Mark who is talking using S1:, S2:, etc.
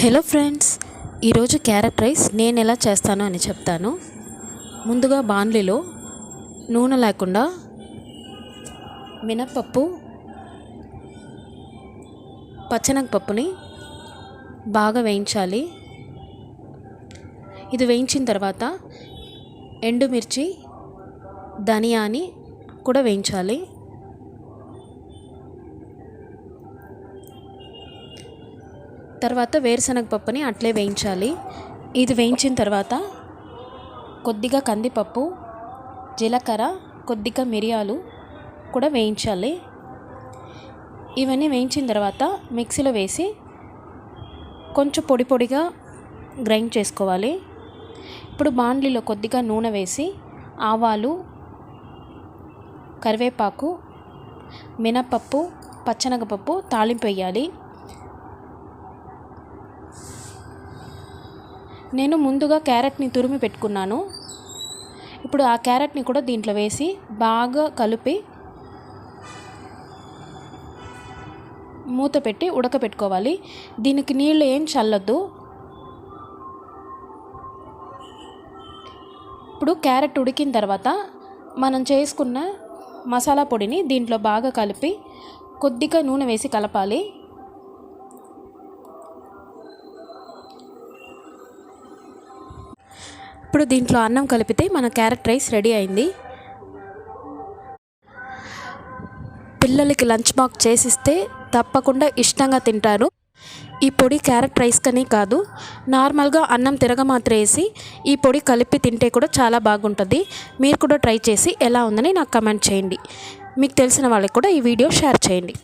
S1: Hello friends, ఈరోజు carrot rice నేను ఎలా చేస్తానో అని చెప్తాను. ముందుగా బాండ్లీలో నూనె లేకుండా మినప్పప్పు, పచ్చెనగపప్పుని బాగా వేయించాలి. ఇది వేయించిన తర్వాత ఎండుమిర్చి, ధనియాని కూడా వేయించాలి. తర్వాత వేరుశనగపప్పుని అట్లే వేయించాలి. ఇది వేయించిన తర్వాత కొద్దిగా కందిపప్పు, జీలకర్ర, కొద్దిగా మిరియాలు కూడా వేయించాలి. ఇవన్నీ వేయించిన తర్వాత మిక్సీలో వేసి కొంచెం పొడి పొడిగా గ్రైండ్ చేసుకోవాలి. ఇప్పుడు బాండ్లీలో కొద్దిగా నూనె వేసి ఆవాలు, కరివేపాకు, మినప్పప్పు, పచ్చెనగపప్పు తాలింపు వేయాలి. నేను ముందుగా క్యారెట్ని తురిమి పెట్టుకున్నాను. ఇప్పుడు ఆ క్యారెట్ని కూడా దీంట్లో వేసి బాగా కలిపి మూత పెట్టి ఉడకపెట్టుకోవాలి. దీనికి నీళ్ళు ఏం చల్లొద్దు. ఇప్పుడు క్యారెట్ ఉడికిన తర్వాత మనం చేసుకున్న మసాలా పొడిని దీంట్లో బాగా కలిపి కొద్దిగా నూనె వేసి కలపాలి. ఇప్పుడు దీంట్లో అన్నం కలిపితే మన క్యారెట్ రైస్ రెడీ అయింది. పిల్లలకి లంచ్ బాక్స్ చేసిస్తే తప్పకుండా ఇష్టంగా తింటారు. ఈ పొడి క్యారెట్ రైస్ కని కాదు, నార్మల్గా అన్నం తిరగమాత్ర వేసి ఈ పొడి కలిపి తింటే కూడా చాలా బాగుంటుంది. మీరు కూడా ట్రై చేసి ఎలా ఉందని నాకు కమెంట్ చేయండి. మీకు తెలిసిన వాళ్ళకి కూడా ఈ వీడియో షేర్ చేయండి.